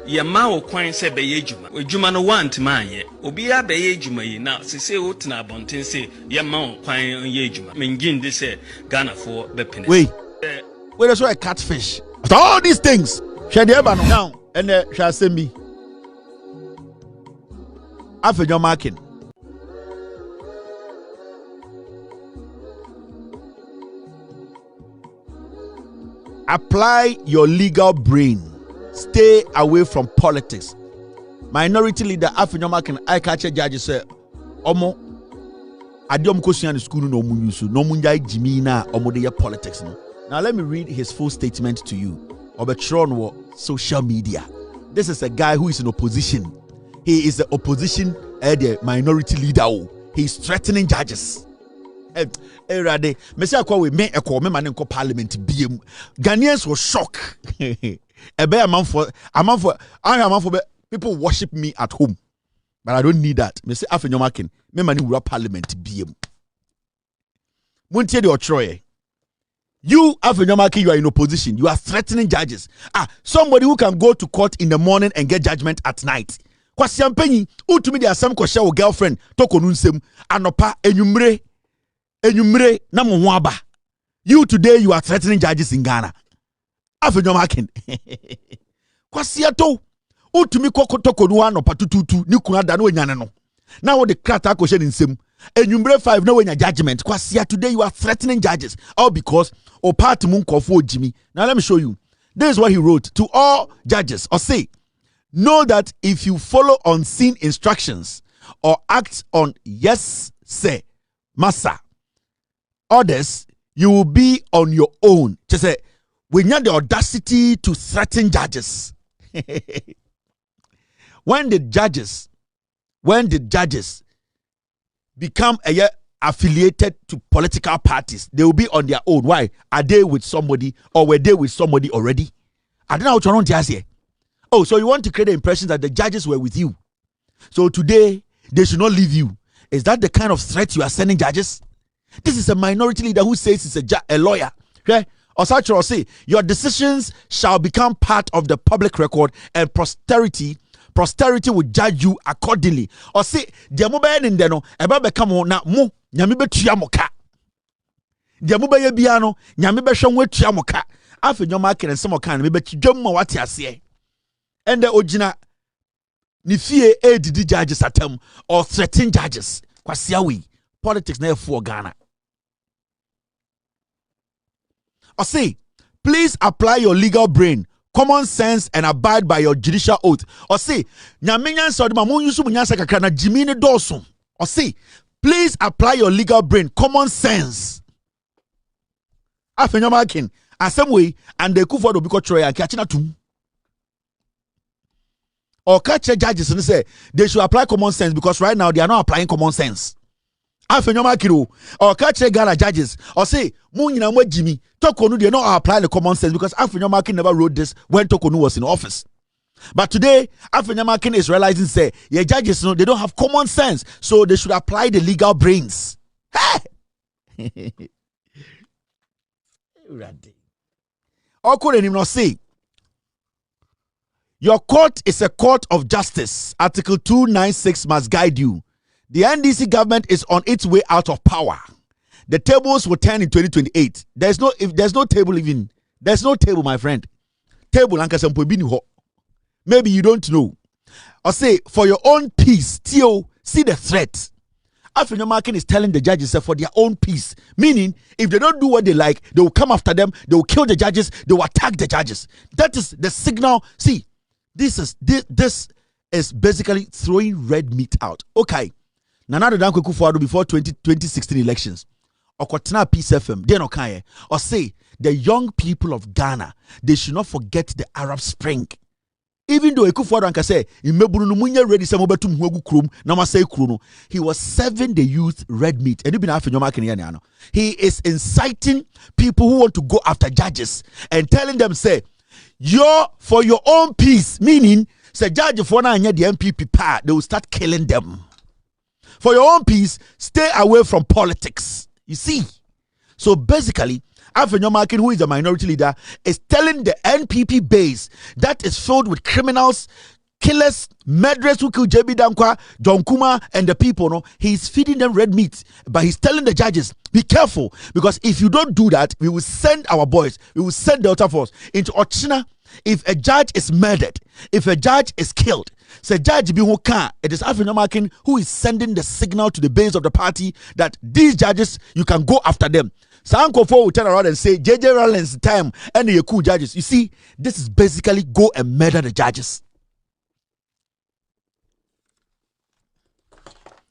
ye ma wo kwan se be ye adwuma adwuma no want man ye obi a be ye adwuma yi na sese wo tena bonten se ye ma wo kwan ye adwuma mengin de se Ghana for be pene wait there's a catfish after all these things share the eba now and shall send me Afenyomarkin. Apply your legal brain. Stay away from politics. Minority leader Afenyomarkin I catch a judge say omo adom kosuan school no munyusu no munjai jimina omo de politics no. Now let me read his full statement to you. Obetron social media. This is a guy who is in opposition. He is the opposition the minority leader. He is threatening judges. Erade, Messi akwa we me ekwo me man nko parliament biem. Ghanaians were shocked. Ebe amanfo people worship me at home. But I don't need that. Messi Afenyomarkin, me man wura parliament biem. Muntie de otroye. You Afenyomarkin, you are in opposition. You are threatening judges. Somebody who can go to court in the morning and get judgment at night. Kwasiampenyi, utumi de asem ko share girlfriend toko nunsem anopa enyumre na mo aba. You today you are threatening judges in Ghana. Afenyomarkin. Kwasiato utumi koko toko nu anopa tututu ni kuna da no nyane no. Na wo de krata ko share nsem. Enyumre 5 na wenya judgment. Kwasia today you are threatening judges all because o party mun kofo Jimmy. Now let me show you. This is what he wrote to all judges. Or say, know that if you follow unseen instructions or act on yes, sir, massa, orders, you will be on your own. Just say, we need the audacity to threaten judges. When the judges become affiliated to political parties, they will be on their own. Why? Are they with somebody or were they with somebody already? I don't know what you're on here. Oh, so you want to create the impression that the judges were with you. So today, they should not leave you. Is that the kind of threat you are sending judges? This is a minority leader who says he's a lawyer. Okay? Or such or say, your decisions shall become part of the public record and posterity will judge you accordingly. Or say, the mobile in deno, eba become na mu, nyami be tuyamoka. The mobile biano, nyami be shonwe tuyamoka. Afenyomarkin and some kind, maybe chijoma wati asiye. And the ojina ni fie ADD judges atem or threaten judges. Kwasiawi politics na for Ghana. Or say, please apply your legal brain, common sense, and abide by your judicial oath. Or say, nyamenyan so de mamun yusu munyansa kakra na jimine doso. Or say, please apply your legal brain, common sense. Afenyomarkin, asem way and the kufor do biko troy and catching tum. Or catch judges and say they should apply common sense because right now they are not applying common sense. Afenyomarkin or catch Ghana judges or say Munyina mwe Jimmy Tokonu they not apply the common sense because Afenyomarkin never wrote this when Tokonu was in office. But today Afenyomarkin is realizing say yeah judges they don't have common sense, so they should apply the legal brains. Hey! Or could him not say your court is a court of justice. Article 296 must guide you. The NDC government is on its way out of power. The tables will turn in 2028. There's no table even. There's no table, my friend. Table maybe you don't know. Or say for your own peace, Theo, see the threat. Afenyomarkin is telling the judges that for their own peace, meaning if they don't do what they like, they will come after them, they will kill the judges, they will attack the judges. That is the signal. See, this is basically throwing red meat out. Okay. Nanado Danko Kufuado before 2016 elections. Okotena Peace FM, they no kaye. Or say the young people of Ghana, they should not forget the Arab Spring. Even though Ekufuado anka say imebunu no munye ready say mobetum huagu krom na masay kro, he was serving the youth red meat. And even Afenyomarkin, he is inciting people who want to go after judges and telling them say you're for your own peace, meaning say judge for na anya the MPP pa, they will start killing them. For your own peace, stay away from politics. You see, so basically Afenyomarkin, who is a minority leader, is telling the NPP base that is filled with criminals, killers, murderers who killed JB Dankwa, John Kuma, and the people. No, he's feeding them red meat, but he's telling the judges, be careful, because if you don't do that, we will send our boys, we will send Delta Force into Ochina. If a judge is murdered, if a judge is killed, say judge be who can. It is Afenyomarkin who is sending the signal to the base of the party that these judges, you can go after them. Sankofo will turn around and say, JJ Rowland's time and the cool judges. You see, this is basically go and murder the judges.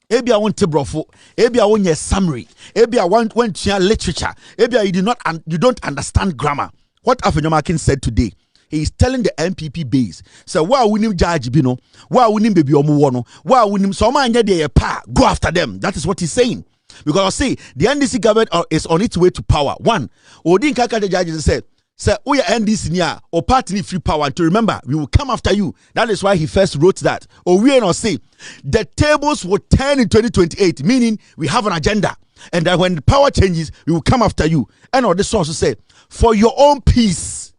Maybe I want to brofo. Maybe I want your summary. Maybe I want to your literature. Maybe you don't understand grammar. What Afenyomarkin said today, he is telling the NPP base, so why we need judge bino, why we need baby omuwono, why we need so man there pa, go after them. That is what he's saying. Because I see the NDC government is on its way to power. One, Odin Kaka the judges said, "Sir, we are NDC near or party free power." And to remember, we will come after you. That is why he first wrote that. Or we not say the tables will turn in 2028, meaning we have an agenda, and that when the power changes, we will come after you. And all this also say for your own peace.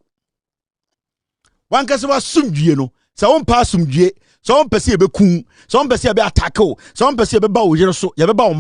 One can say, "Sumdue no, so on pass sumdue." Some person be kun, some person be attack, some person be bow, so you be bow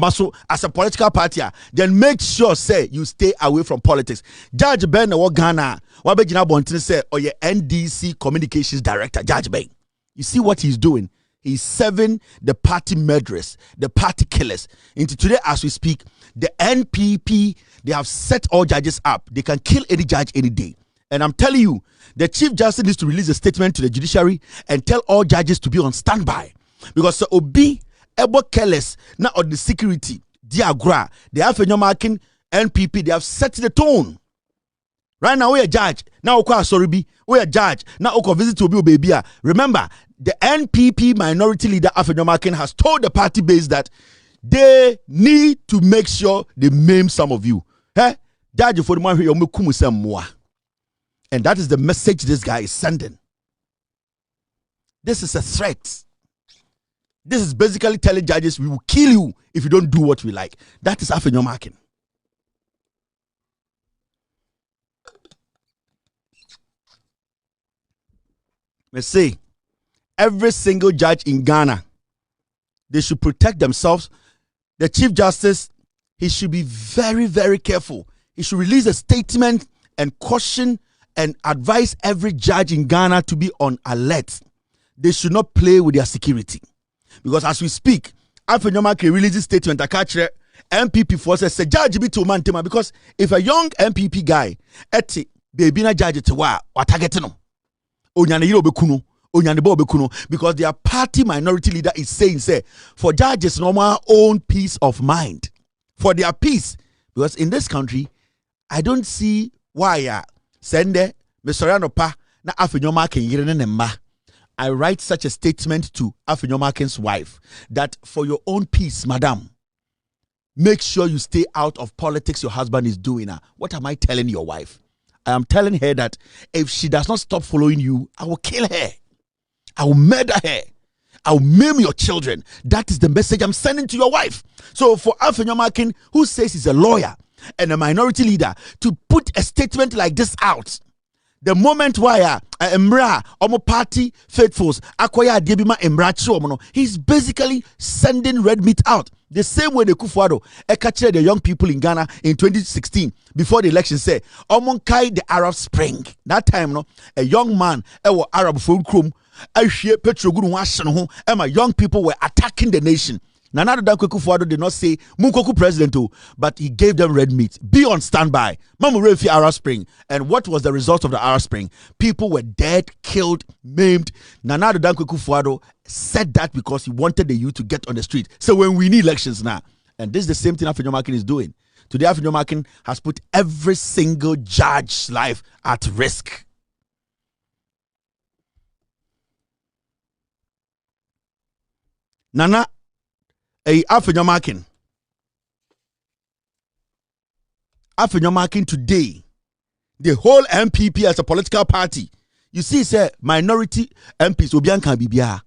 as a political party. Then make sure say you stay away from politics. Judge Ben or Ghana, what be Jina Bontin say, or your NDC communications director, Judge Ben. You see what he's doing? He's serving the party murderers, the party killers. Into today, as we speak, the NPP, they have set all judges up. They can kill any judge any day. And I'm telling you, the Chief Justice needs to release a statement to the judiciary and tell all judges to be on standby. Because Obi, Ebo Keles, now on the security, Diagra, the Afenyomarkin, NPP, they have set the tone. Right now, we are judge. Now, we are judge. Now, visit to baby. Remember, the NPP minority leader, Afenyomarkin, has told the party base that they need to make sure they maim some of you. Judge for the man who and that is the message this guy is sending. This is a threat. This is basically telling judges, we will kill you if you don't do what we like. That is Afenyomarkin. Let's say, every single judge in Ghana, they should protect themselves. The Chief Justice, he should be very, very careful. He should release a statement and caution and advise every judge in Ghana to be on alert. They should not play with their security. Because as we speak, Afenyomarkin releases statement, I catch MPP forces say judge be to man tema, because if a young MPP guy eti baby na judge te wa target no onyane yiro bekuno onyane bo bekuno, because their party minority leader is saying say for judges normal own peace of mind, for their peace, because in this country I don't see why sende Mr. Pa na Afenyomarkin yire ne mma. I write such a statement to Afenyomarkin's wife that for your own peace, madam, make sure you stay out of politics your husband is doing. What am I telling your wife? I am telling her that if she does not stop following you, I will kill her. I will murder her. I will maim your children. That is the message I'm sending to your wife. So for Afenyomarkin, who says he's a lawyer and a minority leader, to put a statement like this out, the moment why Emra Omo party faithfuls akwaya Debima Emra Chomono, he's basically sending red meat out. The same way the Kufuado captured the young people in Ghana in 2016 before the election said Omon Kai the Arab Spring. That time no, a young man Arab phone chrome and my young people were attacking the nation. Nana Kufuado did not say Munkoku president, but he gave them red meat. Be on standby. Mamu Refi Arab Spring. And what was the result of the Arab Spring? People were dead, killed, maimed. Nana Kufuado said that because he wanted the youth to get on the street. So when we need elections now, and this is the same thing Afenyomarkin is doing. Today Afenyomarkin has put every single judge's life at risk. Nana Afenyomarkin today, the whole MPP as a political party, you see, say minority MPs Obianka Bibia,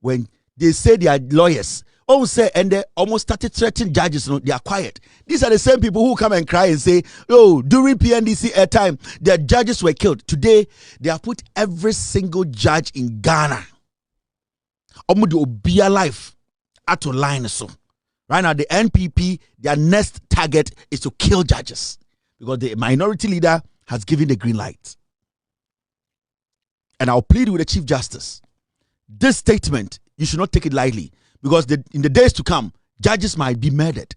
when they say they are lawyers, Oh, say, and they almost started threatening judges. No, they are quiet. These are the same people who come and cry and say, oh, during PNDC airtime, their judges were killed. Today, they have put every single judge in Ghana. Almost be alive at a line. So, right now, the NPP, their next target is to kill judges because the minority leader has given the green light. And I'll plead with the Chief Justice. This statement, you should not take it lightly. Because in the days to come, judges might be murdered.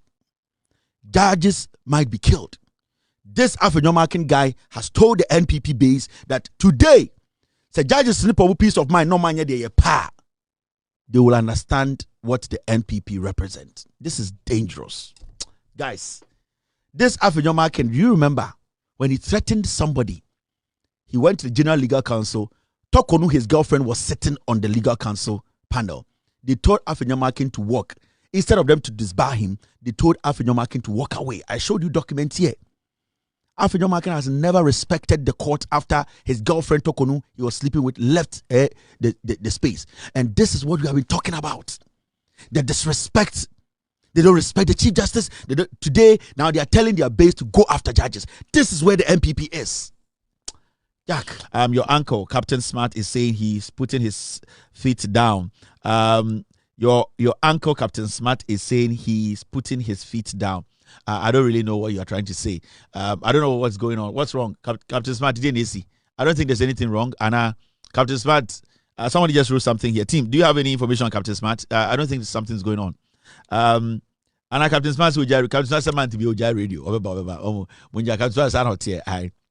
Judges might be killed. This Afenyomarkin guy has told the NPP base that today, the judges sleep of peace of mind, no man they power. They will understand what the NPP represents. This is dangerous. Guys, this Afenyomarkin, do you remember when he threatened somebody? He went to the General Legal Council. Tokonu, his girlfriend, was sitting on the Legal Council panel. They told Afenyomarkin to walk. Instead of them to disbar him, they told Afenyomarkin to walk away. I showed you documents here. Afenyomarkin has never respected the court after his girlfriend Tokonu, he was sleeping with, left the space. And this is what we have been talking about. The disrespect. They don't respect the Chief Justice. Today, now they are telling their base to go after judges. This is where the MPP is. Jack, your uncle, Captain Smart, is saying he's putting his feet down. Your uncle, Captain Smart, is saying he's putting his feet down. I don't really know what you are trying to say. I don't know what's going on. What's wrong? Captain Smart, didn't see? I don't think there's anything wrong. And Captain Smart, somebody just wrote something here. Team, do you have any information on Captain Smart? I don't think something's going on. And Captain Smart, Captain Smart, man to be Ojai Radio. When you Captain Smart, I'm not here.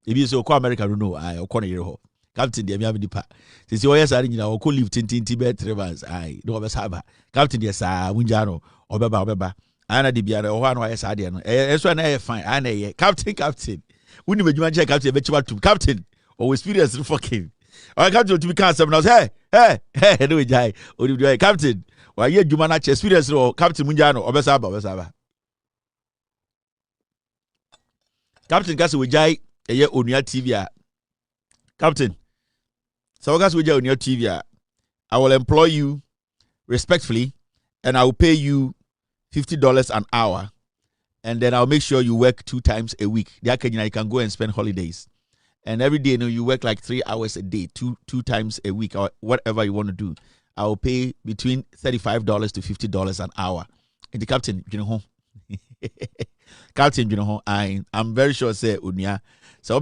If you so call America, don't know. I corner your Captain, dear, me have the part. Since you are saying, you know, could live Tibet, Trevors. I don't have Captain, yes, Winjano, or Baba. Anna de Biana, or one was Adian. That's when I find Anna, Captain. Wouldn't you imagine Captain, vegetable to Captain, or experience fucking. I come to become someone else. Hey, do it, Jai, or do you Captain? Why, yet you manage experience or Captain Munjano, or Besaba. Captain Gas with Jai. On your TV, Captain. So guys, on your TV, I will employ you respectfully, and I will pay you $50 an hour, and then I'll make sure you work 2 times a week. You can go and spend holidays, and every day, you work like 3 hours a day, two times a week, or whatever you want to do. I will pay between $35 to $50 an hour. And the captain, Captain, I'm very sure say Unia. So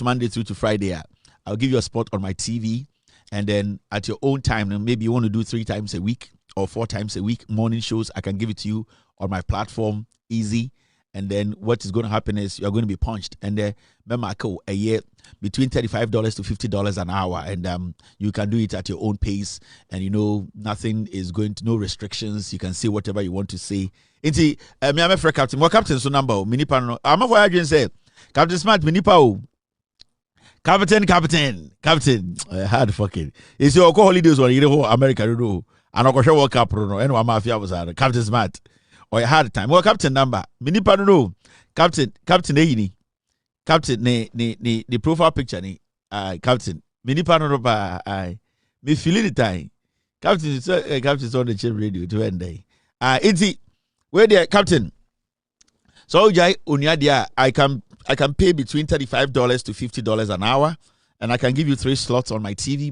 Monday through to Friday. I'll give you a spot on my TV, and then at your own time, maybe you want to do 3 times a week or 4 times a week morning shows. I can give it to you on my platform, easy. And then what is going to happen is you're going to be punched, and remember, a year between $35 to $50 an hour, and you can do it at your own pace, and nothing is going to, no restrictions. You can say whatever you want to say. Inti me am a captain. What captain so number? Minipa no. I'm a voyager say Captain Smart minipa. Captain. Hard fucking. It's your holidays or America do. And I go World Cup no. And one mafia was Captain Smart. Or a hard time. What captain number? Minipa no. Captain ehini. Captain the profile picture ni. Captain. Minipa no ba me feeling the time. Captain on the chip radio to end day. Inti where there, Captain? So, Jai, Unyadia, I can pay between $35 to $50 an hour, and I can give you 3 slots on my TV.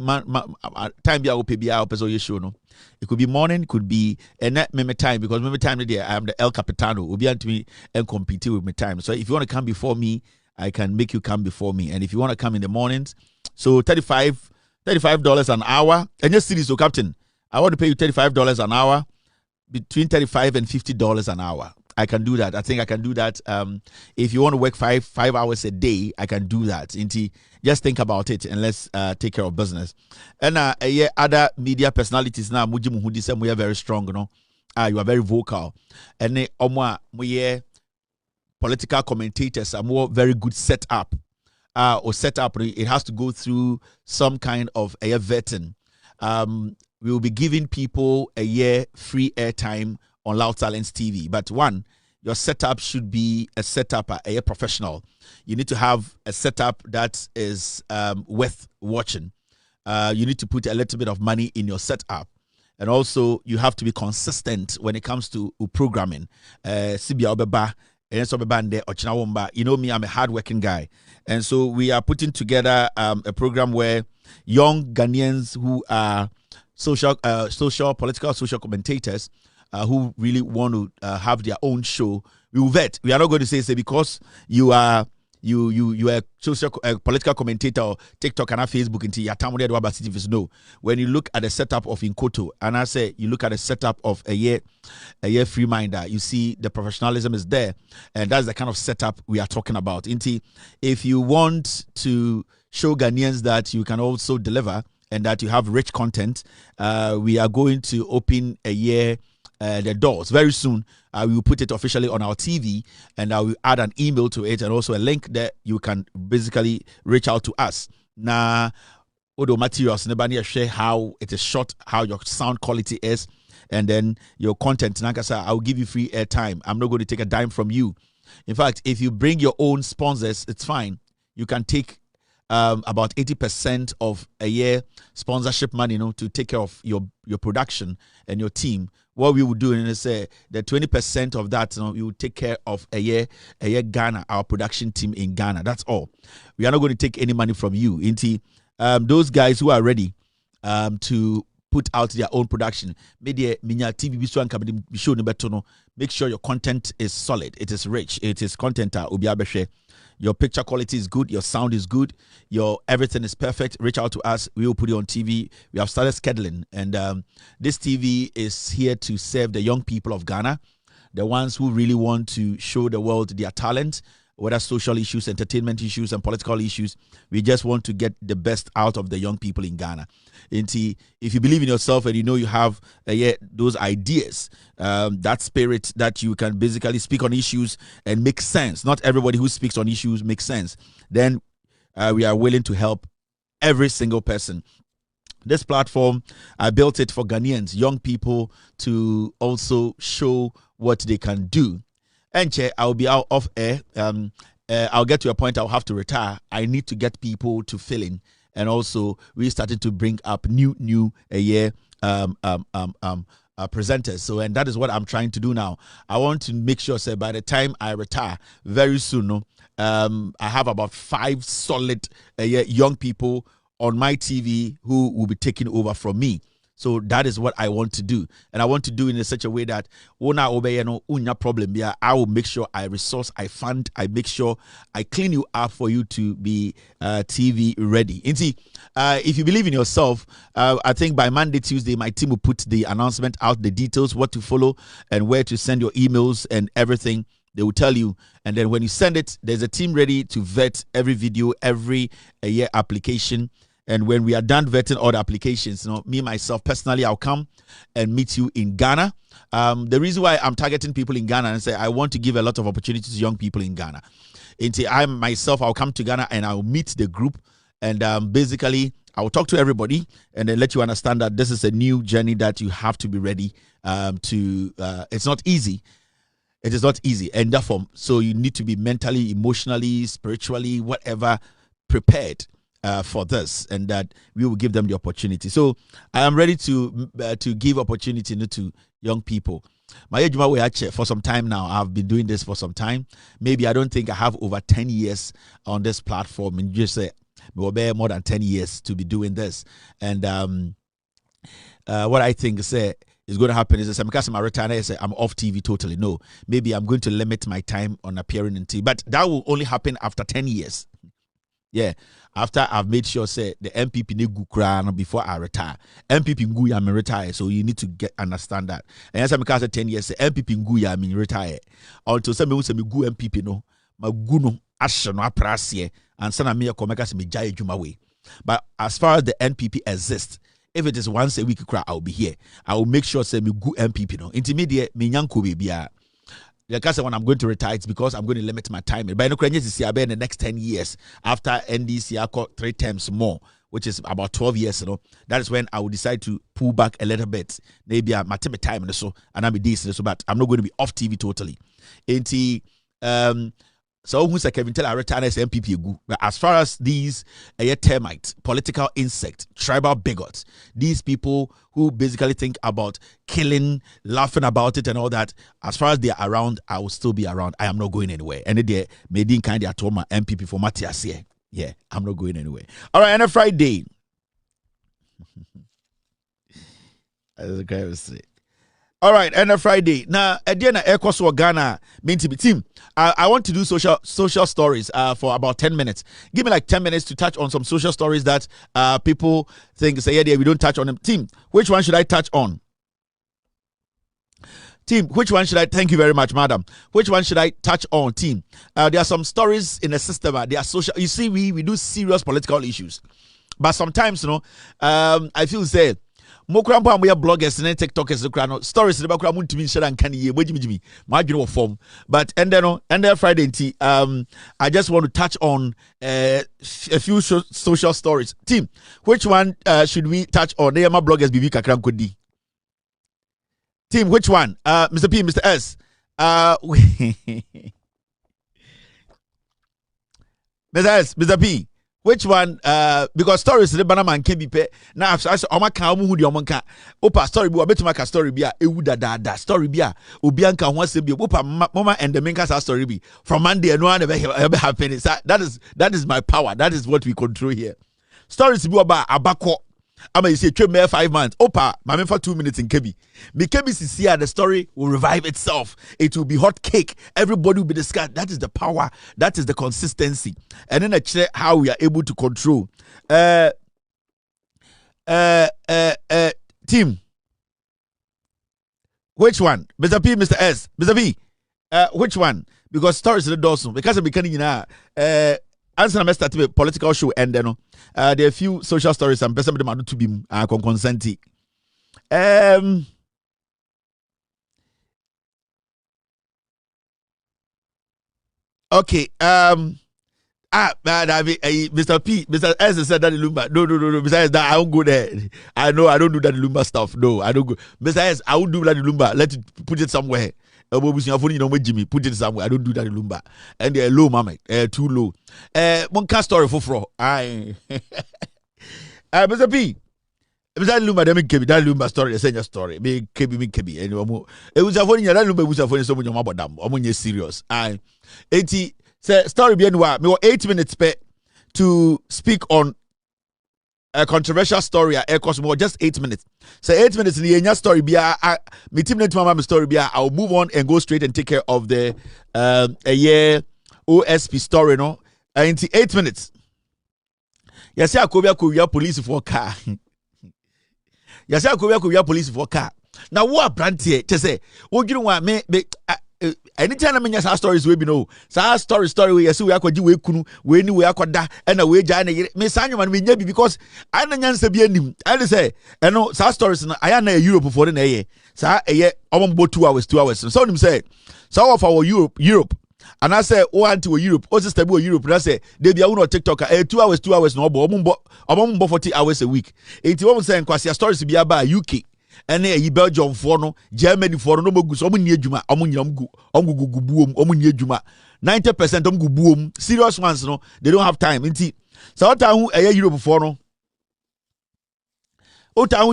Time I will pay you show no. It could be morning, could be net meme time, because meme time there I am the El Capitano. Will be to me and compete with my time. So if you want to come before me, I can make you come before me. And if you want to come in the mornings, so $35 an hour, and just see this, so Captain, I want to pay you $35 an hour. Between $35 and $50 an hour. I can do that. I think I can do that. If you want to work 5 hours a day, I can do that. Just think about it and let's take care of business. And other media personalities now, we are very strong, you are very vocal. And we political commentators are more very good setup. It has to go through some kind of a vetting. We will be giving people a year free airtime on Loud Talents TV. But one, your setup should be a setup, a professional. You need to have a setup that is worth watching. You need to put a little bit of money in your setup. and also you have to be consistent when it comes to programming. Sibia Obeba, you know me, I'm a hardworking guy, and so we are putting together a program where young Ghanaians who are social, political, social commentators who really want to have their own show, we will vet. We are not going to say because you are a social political commentator or TikTok and Facebook into your no. When you look at the setup of Inkoto, and I say you look at the setup of a year free minder, you see the professionalism is there, and that's the kind of setup we are talking about. Inti, if you want to show Ghanaians that you can also deliver and that you have rich content, we are going to open a year the doors very soon. We will put it officially on our TV, and I will add an email to it and also a link that you can basically reach out to us. Now, Odo materials, nobody share how it is shot, how your sound quality is, and then your content. Nakasa, I will give you free airtime. I'm not going to take a dime from you. In fact, if you bring your own sponsors, it's fine. You can take about 80% of a year sponsorship money, to take care of your production and your team. What we will do is say the 20% of that, we will take care of a year Ghana, our production team in Ghana. That's all. We are not going to take any money from you. Those guys who are ready to put out their own production, media, minya TV, show make sure your content is solid. It is rich. It is content. Your picture quality is good. Your sound is good. Your everything is perfect. Reach out to us. We will put it on TV. We have started scheduling. And this TV is here to serve the young people of Ghana, the ones who really want to show the world their talent, whether social issues, entertainment issues, and political issues. We just want to get the best out of the young people in Ghana. If you believe in yourself and you know you have those ideas, that spirit that you can basically speak on issues and make sense. Not everybody who speaks on issues makes sense. Then we are willing to help every single person. This platform, I built it for Ghanaians, young people, to also show what they can do. And I'll be out of air. I'll get to a point I'll have to retire. I need to get people to fill in. And also, we started to bring up new presenters. So, and that is what I'm trying to do now. I want to make sure, say, by the time I retire, very soon, I have about 5 solid young people on my TV who will be taking over from me. So that is what I want to do. And I want to do it in such a way that problem. Yeah, I will make sure I resource, I fund, I make sure I clean you up for you to be TV ready. And see, if you believe in yourself, I think by Monday, Tuesday, my team will put the announcement out, the details, what to follow and where to send your emails and everything. They will tell you. And then when you send it, there's a team ready to vet every video, every year application. And when we are done vetting all the applications, me, myself, personally, I'll come and meet you in Ghana. The reason why I'm targeting people in Ghana and say I want to give a lot of opportunities to young people in Ghana. I'll come to Ghana and I'll meet the group. And basically, I'll talk to everybody and then let you understand that this is a new journey that you have to be ready to. It's not easy. It is not easy. And therefore, so you need to be mentally, emotionally, spiritually, whatever, prepared for this, and that we will give them the opportunity. So I am ready to give opportunity to young people. For some time now, I've been doing this for some time. Maybe I don't think I have over 10 years on this platform, and just say more than 10 years to be doing this. And what I think is going to happen is because I'm retired, I'm off TV totally. No, maybe I'm going to limit my time on appearing in TV, but that will only happen after 10 years. Yeah, after I've made sure say the MPP ne gu kra before I retire. MPP gu ya me retire, so you need to understand that. And as I say 10 years, say MPP gu ya me retire. Until some me gu MPP no, ma gu no ashe no aprase and sana me komeka se me jai juma way. But as far as the NPP exists, if it is once a week cry, I'll be here. I will make sure say me gu MPP no. Intermediate me nyanko bibia. Like I said, when I'm going to retire, it's because I'm going to limit my time. But in the next 10 years, after NDC, I got 3 times more, which is about 12 years. That is when I will decide to pull back a little bit. Maybe I'm at time and so, and I'm decent, but I'm not going to be off TV totally. So who's a Kevin Taylor return as MPP gu. But as far as these termites, political insect, tribal bigots, these people who basically think about killing, laughing about it and all that, as far as they are around, I will still be around. I am not going anywhere. And they made in kind of told my MPP for Matthias here. Yeah, I'm not going anywhere. All right, and a Friday. As the guy was saying. All right, and a Friday. Now, at the end of Ekoswa Ghana, team, I want to do social stories for about 10 minutes. Give me like 10 minutes to touch on some social stories that people think, say, yeah, we don't touch on them. Team, which one should I touch on? Team, which one should I? Thank you very much, madam. Which one should I touch on, team? There are some stories in the system. They are social. You see, we do serious political issues. But sometimes, I feel, say, Mokrampo and we are bloggers and TikTokers, stories about Kramuntimi Shadan Kanye, Wajimi, marginal form. But and then Friday, I just want to touch on a few social stories. Team, which one should we touch on? They are my bloggers, Bibi Kakran Kodi. Team, which one? Mr. P, Mr. S. Mr. S, Mr. P. Which one? Because stories the banana man can be pay. Now I Oma can who the Omanka. Opa story be better make a story be a da story be a Ubianka wants to be Opa mama and the Minkas story be from Monday and one ever happen. That is my power. That is what we control here. Stories be about Abako. I'm going to say 5 months. Opa, my for 2 minutes in Kebi. Me Kebi is here, the story will revive itself. It will be hot cake. Everybody will be discussed. That is the power. That is the consistency. And then I check how we are able to control. Team. Which one? Mr. P, Mr. S. Mr. P. Which one? Because stories are the dorsum. Because I'm becoming answer I start with political show and then there are a few social stories and person them to be consenti. Okay. Mr. P, Mr. S said that Lumba. No. Besides that, I won't go there. I know I don't do that Lumba stuff. No, I don't go. Mr. S, I won't do that Lumba. Let it put it somewhere. Jimmy, put it somewhere. I don't do that in Lumba. And they're low, mama. Too low. One cast story for fro. Mr. P. Mr. Lumba, they make that Lumba story, the same story. Me kebi. And it was a funny, that Lumba was a funny so much about them. I'm serious. 80 story being what? Me 8 minutes to speak on a controversial story at Air Cosmo, just 8 minutes. So 8 minutes in the story be me team net mama story be I'll move on and go straight and take care of the OSP story no. In 8 minutes. Yes, I could police for car. Yes, I could police for car. Now what brand here to say? What you know what me anytime I mean your stories we be no. So story we yes we akwaji we kunu we ni we akwada and we gya na me sanyo man me nya bi because I na nyansa bi anim. I say no so stories no I na Europe for na ye. So ombo 2 hours. So him say so of our Europe and I say oh anti Europe o sister bi Europe na say they be no TikTok 2 hours no ombo 40 hours a week. Enti wo say nkwase stories bi aba UK and a Belgium for no Germany for no mogus omunye juma omungu buom omunye juma 90% omgu buom serious ones no they don't have time nti so what time Europe for no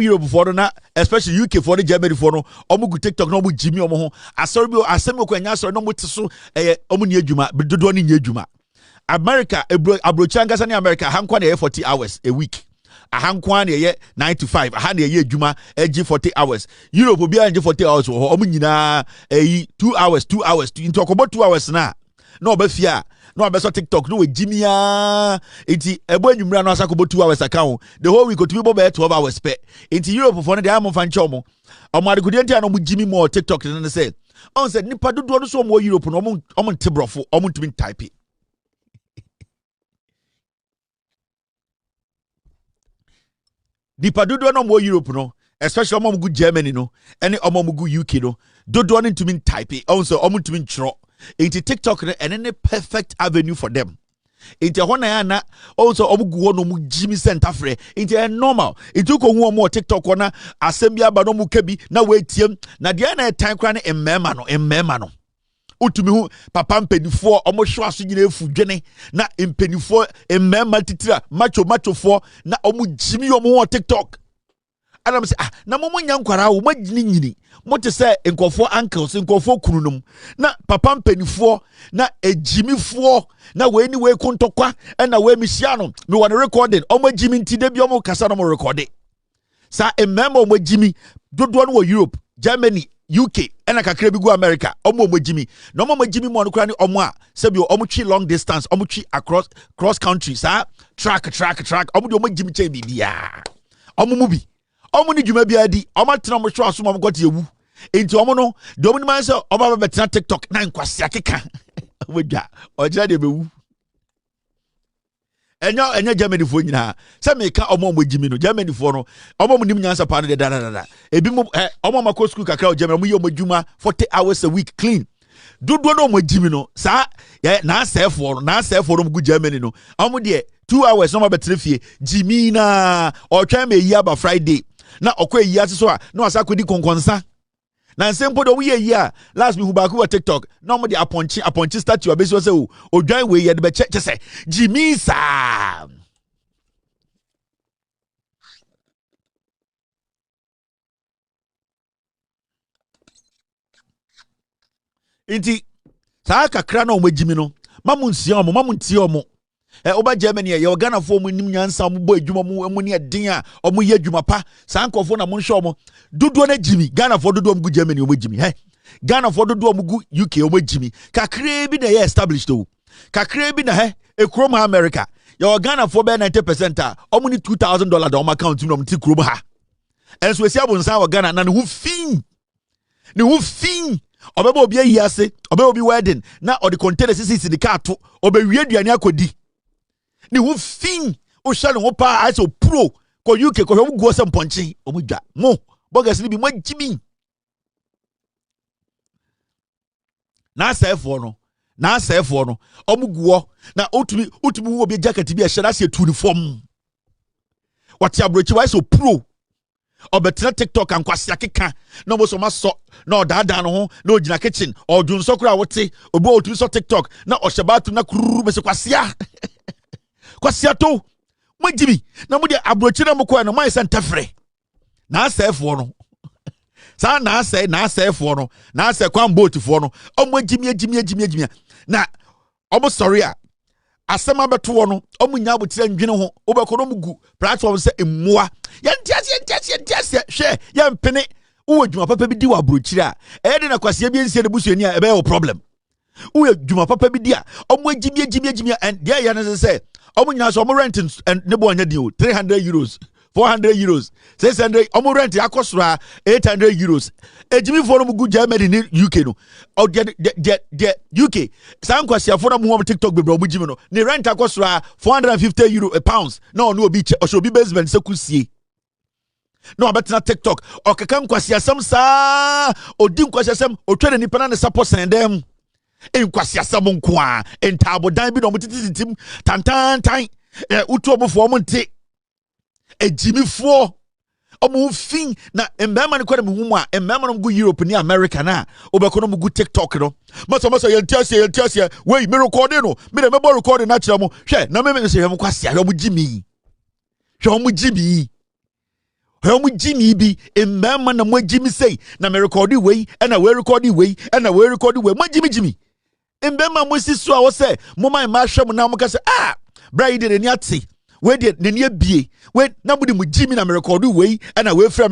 Europe for no na especially UK for the Germany for no omugu TikTok no omu jimi omo ho asori bi asemi ko anya asori no mutiso omunye juma dodo ni nye juma America abrochanga sani America hankwa na 40 hours a week ahankwan ye 9 to 5 ahana ye adwuma ag 40 hours Europe obi ag 40 hours wo omo nyina 2 hours into okobo 2 hours na obafia na obeso TikTok no we jimia enti ebo anwumra no asakobo 2 hours account the whole week otubi bo 12 hours pe enti Europe for no dey am fan chomo omo adekudi enti ano mo jimi mo TikTok no say on said nipa dodo no so mo Europe no omo ntebrofo omo ntumi type Dipa dodo no mo Europe no, especially omo mugu Germany no, any omo mugu UK no, dodo no to mean type, also omo to mean tro. Into TikTok and any perfect avenue for them. Into hona na also omo gu no mu Jimmy Center free. Into normal. Into ko hu more TikTok na assembly aba no mu kebi na we tiem na dia na time kra na emmema no. utumi hu papa mpenifo omo hwe aso nyina efu dwene na mpenifo emmema titira macho fo na omo jimi omo ho TikTok ana me say na mo nya nkwara wo magini nyini mo te say nkofo uncles nkofo kununum na papa mpenifo na ejimifo na we ni we kontokwa na we mihia no me won recording omo jimi ntide bi omo kasa no mo recording sa emmema omo jimi dodo no wo Europe Germany UK ena kakra bi go America omo jimi no omo jimi mo no kra ni omo a se bi omo twi long distance omo twi across cross country sa track omo de omo jimi che bibia omo mu bi omo ni djuma bia di omo tena mo hwe aso mo gote ewu enti omo no de omo ni man se omo ba betena TikTok na nkwase akeka omo dwa ogira de bewu enya Germany fo nyina se me ka omo jimi no Germany fo no omo nim nyansa pa no de da ebi mo omo makọ school kakra o Germany mo ye omo djuma 40 hours a week clean dodo no omo jimi no sa na sefo no mo gu Germany no omo de 2 hours no ma betre fie jimi na o twa me yi aba Friday na okwa yi ase so a na wasa kodi konkonsa na nsempo do we yi a last me hu ba ku TikTok na omo de aponchi statue abesi so o dwan we yi de be che se jimi sa inti sa kakra na omo jimi no mamunsia omo mamuntie omo oba Germany ye Ghana fo mu nim nyansa mu bo adwuma mu ne den a omo ye adwuma pa san kofo na mo nhwe omo dodo na jimi Ghana fo dodo mu Germany omo jimi Ghana fo dodo mu UK omo jimi kakra bi na ye established o kakra bi na ekrom America ye Ghana fo be 90% a omo ni $2,000 da omo account no mti krom ha enso esi abonsan wa Ghana na ne hu fin obeba obi ayi ase obeba obi wedding na odi container sisi de car to obewie aduane akodi ni hu fin o shale ho pa aso pro ko UK ko hom guo sem ponche omudwa mo bogas ni bi mo jimi na sefo no omuguo na utumi wo bi jacket bi a share ase uniform wati abrochi wa so pro obetra TikTok ankwase akeka na mo so maso na odada no ho na ogina kitchen odunso kura wote obo otumi so TikTok na ohyebatu na kururu bese kwasia to majibi na mo de abrochi na mo ko no mai sentafre na asefo no sa na asefo no na ase kwan boat fo no omo jimi na omo sorry a asema beto no omo nya abotire ndwene ho obekono mugu platform se emmoa yentiase hwe ya mpene wo dwuma papa bi di wa abrochire a de na kwasia bi ensie de busuani a ebe wo problem wo dwuma papa bi di a omo jimi and there ya na say omo nya so omo rent and ne bo anya di o €300 €400 €600 omo rent yakosora €800 ejimi for no gu Germany ni UK no o de UK san kwasia for no mo TikTok be bro mo jimi no ni rent akosora €450 pounds no obi obi basement se kusie no abetena TikTok okeka kwasia sam sa odi kwasia sam otwere nipa na ne support sendem enkwasi asam nko a entabodan bi no mutititim tantantan utu obofo mo nte ejimifo omo fin na embema ne kwere me humu a embema no go Europe ni America na obekono mo go TikTok no maso yentiasia wey me recording no me de me bo recording na kire mo hwe na me se hwe mo kwasi hwe mo jimi bi embema na mo jimi sei na me recording wey na we recording wey na we recording wey mo jimi embema mo sisu a wo se mo man ma hwe mo na mo ka se bra yi de ni ate we de ne bie we na mo de mo jimi na me recording wey na we frɛ